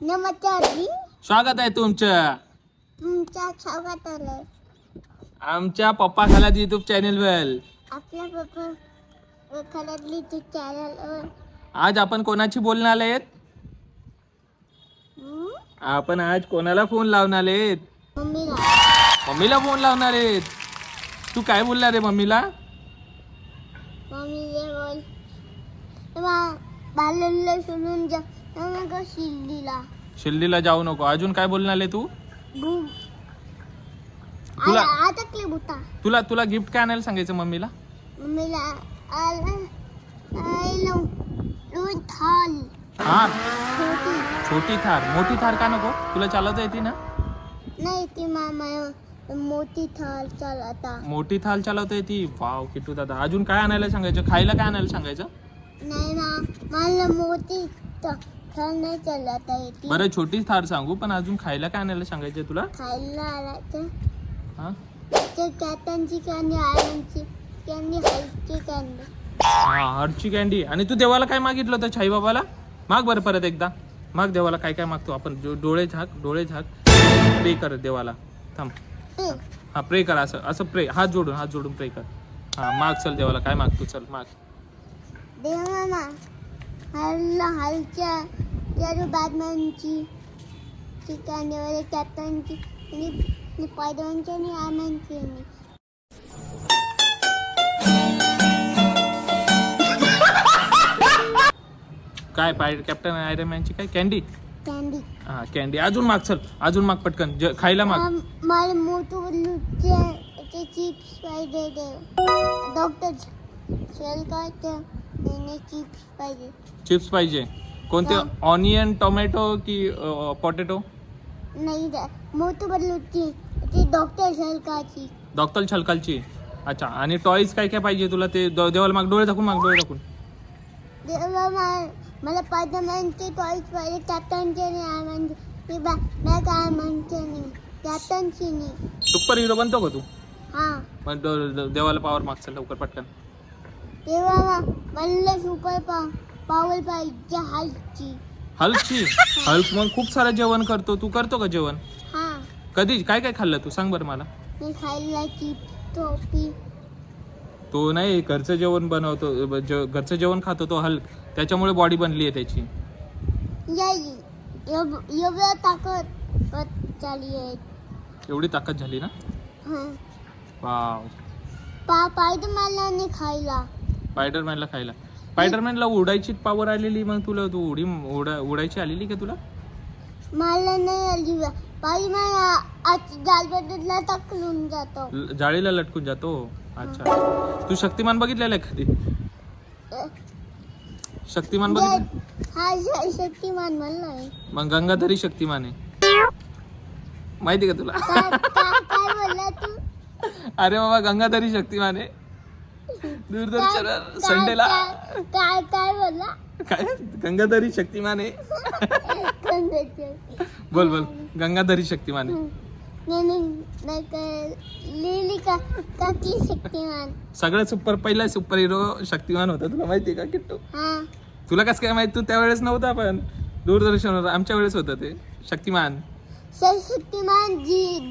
नमस्कार जी. स्वागत आहे तुमचं तुमच्या स्वागत आहे आमच्या पप्पा खालात युट्यूब चॅनेल वर. आपल्या पप्पा खरडली तू चॅनल. आज आपण कोणाची बोलणार आहेत? आपण आज कोणाला फोन लावणार आहेत? मम्मीला. मम्मीला फोन लावणार आहेत. तू काय बोलणार आहे मम्मीला? मम्मी ये बोल तेव्हा बालनला सोडून जा मग शिल्लीला. शिर्डीला जाऊ नको. अजून काय बोलणार आहे तू? बूम. तुला- अटकले बुटा. तुला तुला गिफ्ट काय आणायला सांगायचं मम्मीला? मम्मीला आलो दोन थाल हा, छोटी. छोटी थार. मोठी थार का नको? तुला चालवता येते ना? नाही ती मामा मोठी थाल चालता. मोठी थाल चालवता येते. वाव किट्टू दादा. अजून काय आणायला सांगायचं? खायला काय आणायला सांगायचं? नाही ना मला मोठी थाल नाही चालता येते. बरं छोटी थार सांगू, पण अजून खायला काय आणायला सांगायचं तुला? खायला आलायचं हा ते कॅटनची कॅन्डी आयरनची कॅन्डी हलकी कॅन्डी. हा, हरची कॅन्डी. आणि तू देवाला काय मागितलं होतं छाई बाबाला? माग बरं परत एकदा. माग देवाला काय काय मागतो आपण. डोळे झाक प्रे कर देवाला. थांब. हा प्रे कर. असं असं प्रे. हात जोडून प्रे कर. हा माग चल देवाला काय मागतो. चल माग. देव मामा हलच्या त्यारू बॅटमॅनची कॅन्डीवाले कॅप्टनची आणि स्पायडरमॅनची आणि आयरनची आणि काय कॅप्टन आयरन मॅनची काय कॅन्डी? कॅन्डी. हा कॅन्डी. अजून माग चल. अजून माग पटकन. खायला माग. मला मोठू बल्लूचे चिप्स पाहिजे. डॉक्टर शेलकाचे चिप्स पाहिजे. चिप्स पाहिजे. कोणते? ऑनियन टोमॅटो की पोटॅटो? नाही मोठू बल्लूची ती डॉक्टर शेलकाची. डॉक्टर छलकालची. अच्छा. आणि टॉईज काय काय पाहिजे तुला? ते देवाला माग. डोळे दाखवून. देवा मला स्पायडरमॅनचे टॉयज पाहिजे. कॅप्टनचे आणि आयरनचे. बॅग आयरनचे नाही कॅप्टनची नाही. सुपर हिरो बनतो का तू? हा मग देवाला पावर माग चल लवकर पटकन. तेव्हा मला सुपर पावर पाहिजे हलची. हल्क मग खूप सारं जेवण करतो. तू करतो का जेवण? हा कधी काय काय खाल्लं तू? सांग बरं मला. मी खायला चिप्स टोपी. तो नाही घरचं जेवण बनवतो. घरचं जेवण खातो तो हल्क. त्याच्यामुळे बॉडी बनली आहे त्याची. एवढ्या ताकद झाली आहे. एवढी ताकद झाली ना? हा वाव. स्पायडरमॅनला नाही खायला. स्पायडरमॅनला खायला. स्पायडरमॅनला उडायची पॉवर आलेली. मग तुला तू उडायची आलेली का तुला? मला नाही आली. स्पायडरमॅन आज जालबदला टाकलून जातो. जाळीला लटकून जातो. अच्छा. तू शक्तिमान बघितलेला आहे कधी? शक्तिमान बघितलं? हा शक्तिमान मला मग गंगाधरी शक्तिमान आहे. माहिती का तुला? काय बोलला तू? अरे बाबा गंगाधरी शक्तिमान आहे. दूरदर्शन संडेला. काय बोलला? काय गंगाधरी शक्तिमान आहे. बोल गंगाधरी शक्तिमान आहे. लिहिली काकी शक्तिमान. सगळ्यात पहिला सुपर हिरो शक्तिमान होता. तुला माहिती का किट्टू? हा तुला कसं काय माहिती? तू त्यावेळेस नव्हता. पण दूरदर्शनवर आमच्या वेळेस होतं ते शक्तिमान. शक्तिमान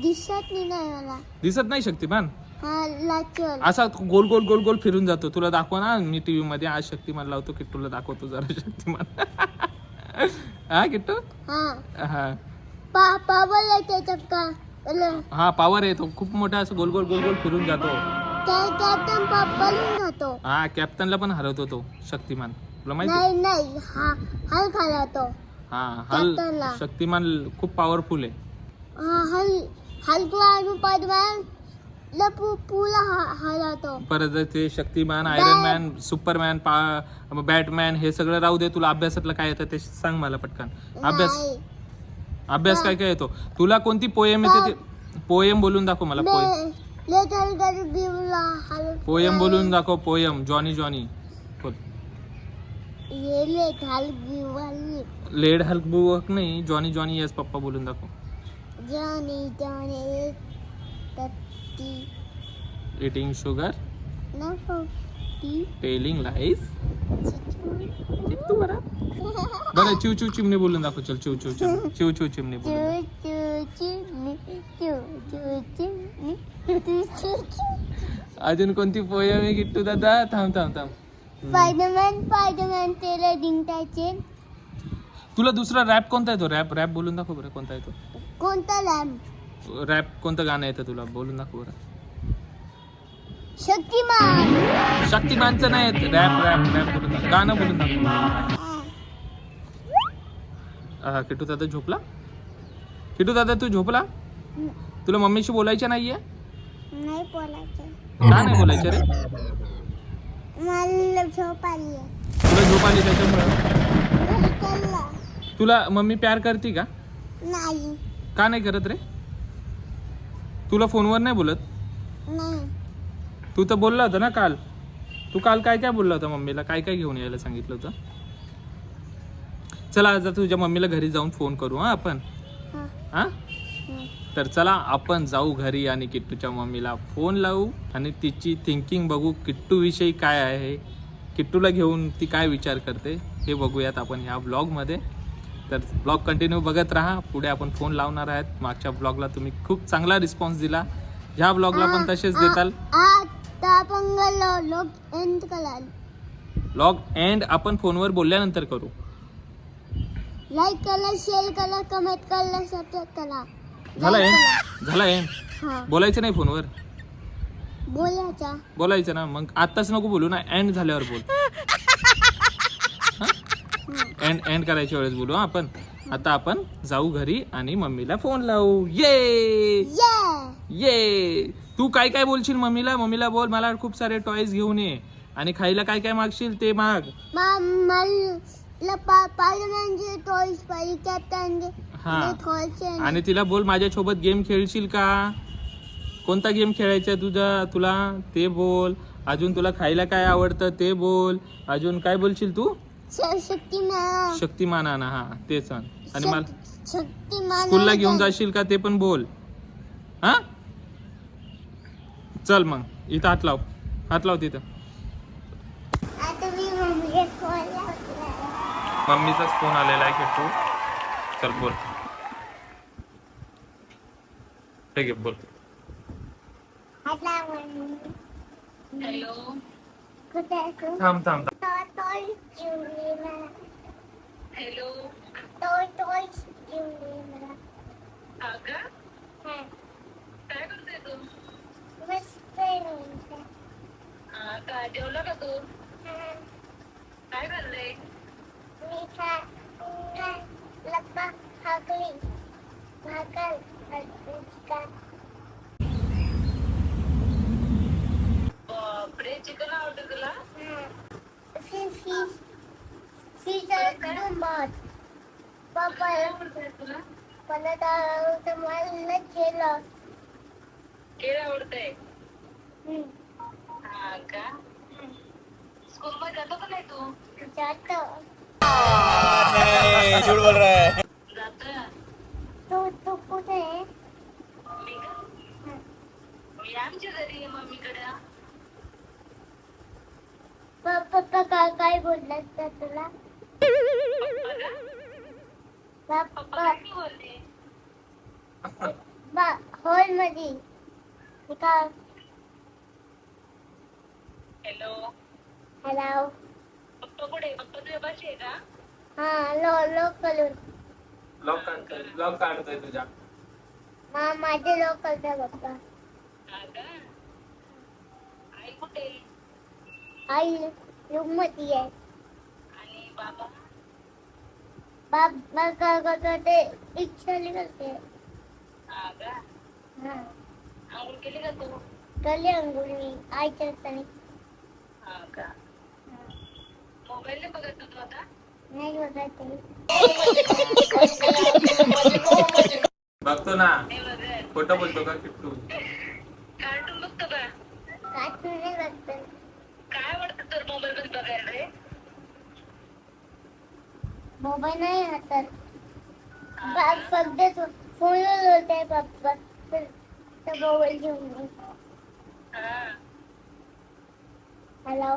दिसत नाही मला. दिसत नाही शक्तिमान? हा लाचल असा गोल फिरून जातो. तुला दाखव ना मी टीव्ही मध्ये. आज शक्तिमान लावतो. किट्टूला दाखवतो जरा शक्तिमान. हा किट्टू? हा हा पावर येते चक्का. हा पावर आहे. तो खूप मोठा असं गोल फिरून जातो. कॅप्टन पळून जातो. हा कॅप्टनला पण हरवतो तो शक्तिमान. तुला माहिती? नाही हल खाला तो. हा कॅप्टनला. शक्तिमान खूप पॉवरफुल आहे. हलकला आणि स्पायडरमॅन पुला हरवतो. परत ते Shaktimaan, iron man, Superman, Batman हे सगळं राहू दे. तुला अभ्यासातलं काय येतं ते सांग मला पटकन. अभ्यास काय काय येतो तुला? कोणती पोएम येते ते पोएम बोलून दाखव मला. पोएम बोलून दाखव. पोएम. जॉनी बोल. लेड हल्क बुक नाही. जॉनी येस पप्पा बोलून दाखव. जॉनी eating sugar, नको telling lies, किट्टू बरं बरं चिव चिव चिमणी बोलून दाखव. चल चिव चिव चिमणी चिव चिव चिमणी बोलून दाखव. अजून कोणती पोयम आहे किट्टू दादा? थांब थांब थांब. स्पायडरमॅन तेरे डिंगटाचे. तुला दुसरा रॅप कोणता येतो? रॅप रॅप बोलून दाखव बरं कोणता येतो. कोणता लॅम्प? रॅप कोणतं गाणं येतं तुला बोलून दाखव बरं. शक्तिमान. शक्तिमानचं नाही येत. रॅप रॅप रॅप बोलून दाखव. गाणं बोलून दाखव. किट्टू दादा झोपला? किट्टू दादा तू झोपला? तुला मम्मीशी बोलायचं नाहीये? नाही बोलायचं. का नाही बोलायचं रे? मला झोप आली आहे. तुला झोप आली त्याच्यामुळे? कल्ला. तुला मम्मी प्यार करते का? नाही. का नाही करत रे? तुला फोनवर नाही बोलत? नाही. तू तर बोलला होता ना काल. तू काल काय काय बोलला होता मम्मीला? काय काय घेऊन यायला सांगितलं होतं? चला आज तुझ्या मम्मीला घरी जाऊन फोन करू हा आपण. हा तर चला आपण जाऊ घरी आणि किट्टूच्या मम्मीला फोन लावू आणि तिची थिंकिंग बघू किट्टू विषयी काय आहे. किट्टूला घेऊन ती काय विचार करते हे बघूयात आपण ह्या ब्लॉगमध्ये. तर ब्लॉग कंटिन्यू बघत राहा. पुढे आपण फोन लावणार आहेत. मागच्या ब्लॉगला तुम्ही खूप चांगला रिस्पॉन्स दिला. ह्या ब्लॉगला पण तसेच देताल. ब्लॉग एंड आपण फोनवर बोलल्यानंतर करू. लाईक करा, शेअर करा, कमेंट करा, सबस्क्राईब करा. झाला एंड? झाला एंड? हा. बोलायचं नाही फोनवर? बोलायचा. बोलायचं ना मग आत्ताच नको बोलू ना. एंड झाल्यावर बोल. एंड एंड करायच्या वेळेस बोलू हा आपण. आता आपण जाऊ घरी आणि मम्मीला फोन लावू. ये ये तू काय काय बोलशील मम्मीला? मम्मीला बोल मला खूप सारे टॉयज घेऊन ये आणि खायला काय काय मागशील ते माग. स्पायडरमॅनचे टॉयज पाहिजे, कॅप्टनचे टॉयज. आणि तिला बोल माझ्यासोबत गेम खेळशील का? कोणता गेम खेळायचा तुला ते बोल. अजून तुला खायला काय आवडतं ते बोल. अजून काय बोलशील तू? शक्तिमान. शक्तिमान आणा. हा तेच आण. आणि मला शक्तिमान स्कूलला घेऊन जाशील का ते पण बोल. हा चल मग इथं हात लाव. हात लाव तिथं. मम्मीचाच फोन आलेला आहे किट्टू. चल बोल. ठीक आहे बोल. हॅलो. कुठे आहे तू? थांब थांब. हॅलो. टॉयज घेऊन मला. हा का? हा. काय करतोय तू? मस्त आहे. हा का? जेवला का तू? काय खाल्लंय? मी लप्पा भाकरी भाकर चिकन. बापरे चिकन आवडतं तुला? फिश एकदम भात. पप्पा काय आवडतंय तुला? मला तर मला केलं. केळ आवडतंय? हा का? स्कूल मध्ये जातो का नाही तू? जातो. झूठ बोल रहा है. जातो. तू कुठे आहे? मी का? मी आमच्या घरी आहे मम्मीकडे. पप्पा काय बोललात का तुला? पप्पा पप्पा काय बोलले? हॉल मध्ये का? हॅलो. हॅलो. पप्पा कुठे? पप्पा तुझ्या पाशी आहे का? हा लोकल. ब्लॉग काढतोय तुझ्या. माझे लोकलचा पप्पा. हा का? आई कुठे? आई रूम मध्ये आहे. आणि बाबा? बाबा काय करते? रिक्षा करते. हा का? हा. आंघोळ केली का तू? गली अंगुली आईच्या हाताने. हा का? मोबाईल नाही बघत ना तू आता? नाही बघत. बघतो ना. नाही बघत. खोटं बोलतो का किट्टू? कार्टून बघतो का? कार्टून नाही बघत. काय आवडतं तर मोबाईल मध्ये बघायला रे? मोबाईल नाही हातात. फक्त फोनवर बोलताय पप्पा. तर मोबाईल घेऊन ये. हा. हॅलो.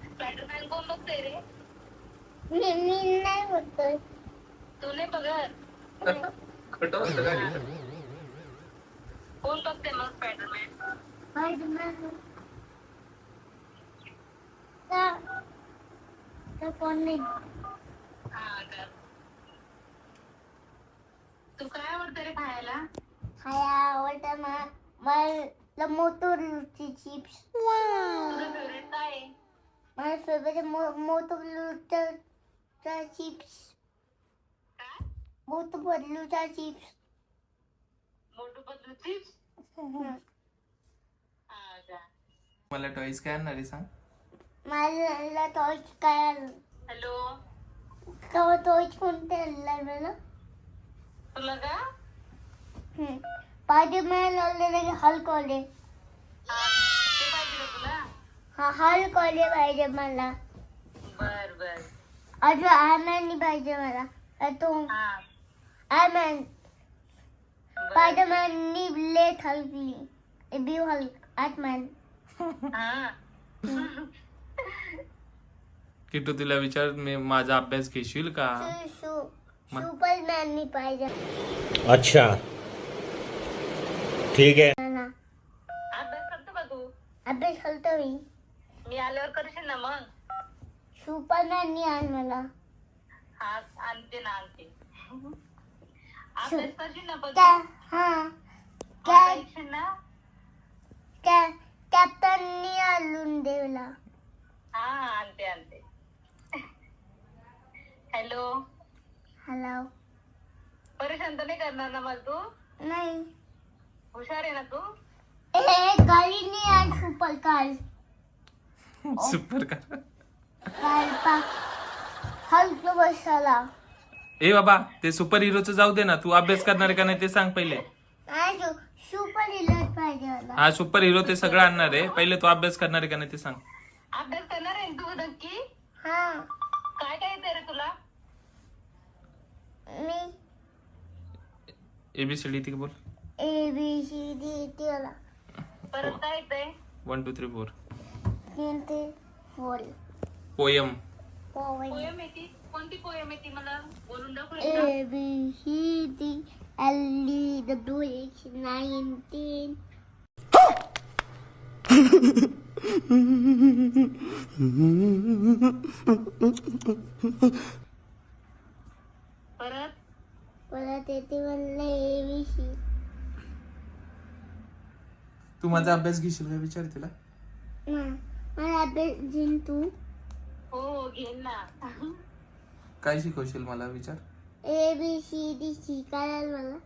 स्पायडरमॅन कोण बघतोय रे? मी नाही बोलतोय. तू नाही बघत. खोटं बोलतो का? कोण बघते मग स्पायडरमॅन? स्पायडरमॅन तर कोण नाही. हा का? तू काय आवडतं रे खायला? खाया आवडतं मला मोटोची चिप्स. तुझं फेवरेट काय आहे? माझं फेवरेट मोटोचा चिप्स. काय? मोटोचा चिप्स. मोठू पतलू चिप्स? हा का? मला टॉईस काय आणणार आहे सांग? मला टॉयच काय हॅलो, टॉयच कोणते आणलाय मला? तुला का? स्पायडरमॅन ऑलरेडी हल्क आले. हा, ते पाहिजे का तुला? हा हल्क आले पाहिजे मला. बर बर. अजून आयमॅन पाहिजे मला. तो हा आयमॅन बर. स्पायडरमॅननी लेट हल्कली बी हल्क आयमॅन. हा किट्टू तुला विचार मी माझा अभ्यास घेशील का? सुपरमॅननी पाहिजे अच्छा ठीक है. मला. अभ्यास करतो का तू? अभ्यास करतो मी. मी आल्यावर करशील ना मग? सुपरमॅननी आण मला. हा आणते ना आणते. अभ्यास करशील ना पण त्या तू? हा आता येशील ना? कॅप्टननी आणून देवला. हा आणते आणते. Hello, hello. परेशान तर नाही करणार ना मला तू? नाही हुशार आहे ना तू? गाडीनी आण सुपर कार. सुपर का? कार हल्क बसायला. ए बाबा ते सुपर हिरोचं जाऊ दे ना, तू अभ्यास करणार आहे का नाही ते सांग पहिले. सुपर हिरो पाहिजे मला. हा सुपर हिरो ते सगळं आणणार आहे, पहिले तू अभ्यास करणार आहे का नाही ते सांग. अभ्यास करणार आहे ना तू नक्की? हा काय काय येते रे तुला? मी ABCD ती बोल. ABCD त्याला परत काय येतंय? 1 2 3 4 3 ते 4 पोयम. पोयम येते? कोणती पोयम येते मला बोलून दाखव ना. ABCD LEWX 19. परत परत येते म्हणलं ABC. तू माझा अभ्यास घेशील का विचार तिला. मला अभ्यास घेईन तू. हो घेईन ना. काय शिकवशील मला विचार. ABCD शिकायला मला.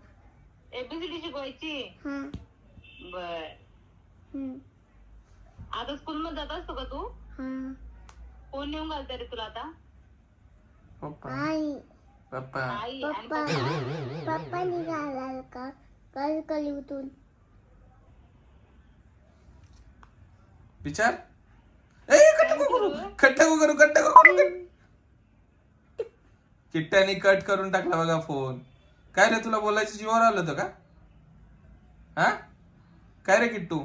ABCD शिकवायची? हा बर. आता स्कूल मध्ये जात असतो का तू? हा कोण नेऊन घालते रे तुला आता? पप्पा. आई पप्पा. आई आणि पप्पा पप्पा? पप्पा निघाला का काल कली उठून. विचार. ए कट्टा करू. किट्ट्याने कट करून टाकला बघा फोन. काय रे तुला बोलायचं जीवावर आलं होतं का? हा काय रे किट्टू,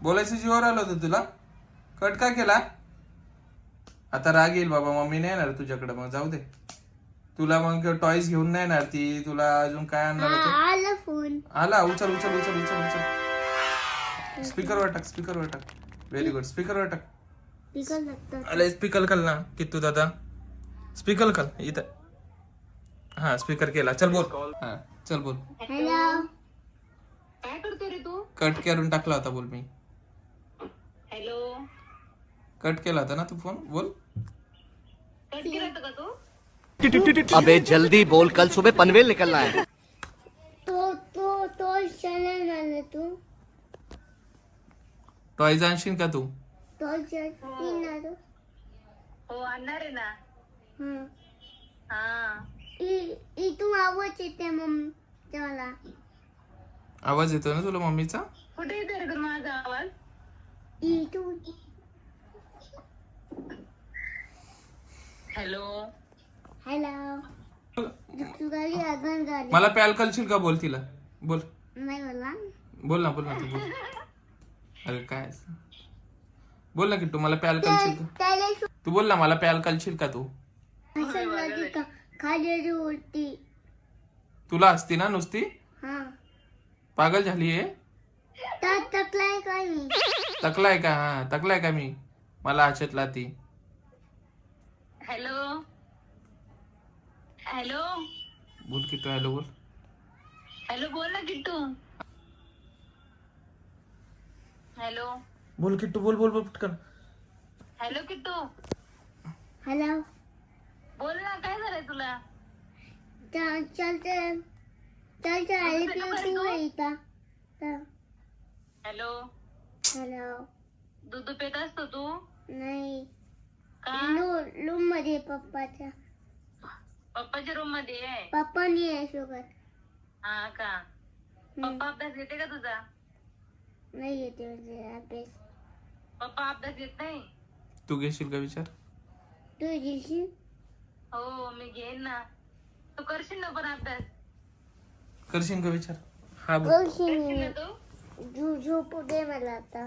बोलायचं जीवावर आलं होतं तुला? कट का केला? आता राग येईल बाबा, मम्मी नाही येणार तुझ्याकडे, मग जाऊ दे. तुला मग टॉयज घेऊन नाही येणार ती, तुला अजून काय आणणार होतं? आला फोन आला. उचल. स्पीकरवर टाक. Very good. स्पीकरवर टाक. पिकल लागतात. अरे स्पीकर कर ना किट्टू दादा, स्पीकर कर इथं. हा स्पीकर केला. चल बोल. हा चल बोल. हॅलो. काय करतो रे तू? कट करून टाकला होता बोल. मी हॅलो, कट केला होता ना तू फोन. बोल. कट केला होता का तू? अबे जल्दी बोल, कल सुबह पनवेल निकलना है. तो चॅनल आला तू. टॉयज आणशील का तू? तो चॅनल हो आणणार आहे ना. हा हा इथून आवाज येते मम्मी मला. आवाज येतो ना तुला मम्मीचा? कुठे येते रे तुला माझा आवाज? इथून. हॅलो, तुझी आगन झाली. मला प्याल कलशील का? बोल तिला. बोल नाही मला. बोल ना तू बोल. अरे काय बोल ना किट्टू, मला प्याल कलशील का? त्याला तू बोल ना, मला प्यायला कालशील का तू? असं नदी का खाली उलटी. तुला असती ना नुसती? हा पागल झालीये? तर तकलाय काय मी. तकलाय का? हा तकलाय का मी? मला आचतला ती. हॅलो हॅलो बोल किट्टू, हॅलो बोल. हॅलो बोल ना किट्टू. हॅलो बोल किट्टू, बोल बोल बोल पटकन. हॅलो किट्टू हॅलो बोल ना, काय झालंय तुला? चालते आले तू येता. हॅलो हॅलो दूध पेत असतो तू? नाही का? रूम मध्ये पप्पाच्या. पप्पाच्या रूम मध्ये आहे? पप्पा नाही आहे सोबत. हा का? पप्पा अभ्यास घेते का तुझा? नाही येते म्हणजे अभ्यास. पप्पा अभ्यास घेत नाही? तू घेशील का विचार? तू घेशील? हो मी घेईन ना. तू करशील ना पण अभ्यास? करशील का विचार? हा बोल. करशील करशील ना मी. तू? झोपू दे मला आता.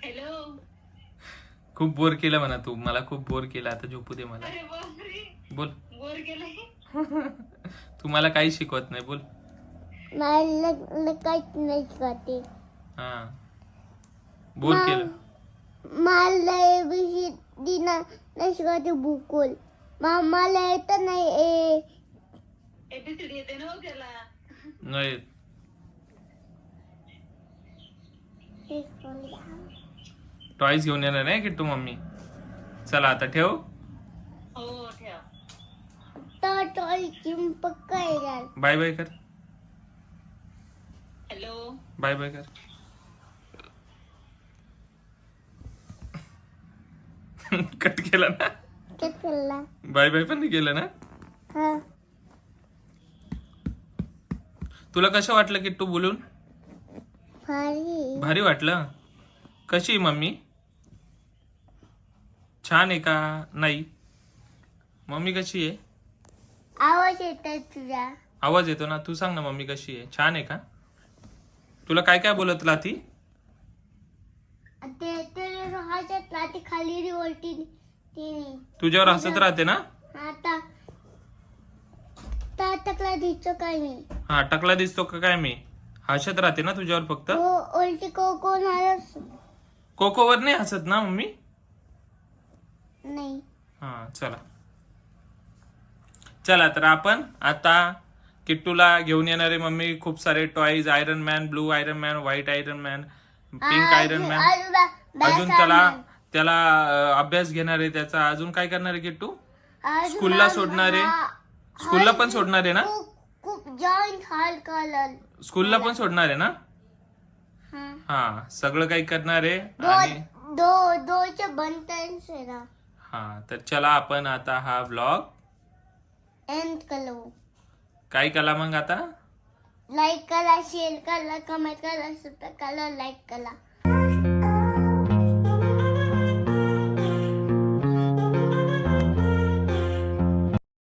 हॅलो खूप बोर केलं म्हणा तू, मला खूप बोर केलं, आता झोपू दे मला. अरे बापरे, बोल. बोर केलंय. तू मला काही शिकवत नाही, बोल. मला काहीच नाही करते. हा बोर केलं. मला ABCD नाही शिकवते बुकुल. मला येत नाही एबीसीडी येते ना हो त्याला. नाही. टॉयज घेऊन येणार नाही किट्टू मम्मी. चला आता ठेव. हो ठेव. तर पक्का येणार. बाय बाय कर. हॅलो बाय बाय कर. कट केला ना? केला. बाय बाय पण नाही केलं ना? हा तुला कसं वाटलं किट्टू बोलून? भारी. भारी वाटलं. कशी आहे मम्मी? छान आहे का? नाही. मम्मी कशी आहे? आवाज येतोय तुझा. आवाज येतो ना. तू सांग ना मम्मी कशी आहे? छान आहे का? तुला काय काय बोलत ती? ते खाली उलटी तिने. तुझ्यावर हसत राहते ना? आता तकला दिसतो काय मी. हा टकला दिसतो का काय मी? हसत राहते ना तुझ्यावर फक्त? उलटी कोण आलंच कोकोवर नाही हसत ना मम्मी? नाही. हा चला चला तर आपण आता किट्टूला घेऊन येणारे मम्मी खूप सारे toys. Iron man, blue iron man, white iron man, pink iron man. अजून त्याला अभ्यास घेणार आहे त्याचा. अजून काय करणार आहे किट्टू? स्कूलला सोडणार आहे. स्कूलला पण सोडणार आहे ना? खूप जॉईंट हाल कलर. स्कूलला पण सोडणार आहे ना? हा सगळं काही करणार आहे. आणि दोचे बनतायच आहे ना. हा तर चला आपण आता हा ब्लॉग एंड करू. काय केला मग आता? लाईक करा, शेअर करा, कमेंट करा, सबस्क्राईब करा, लाईक करा.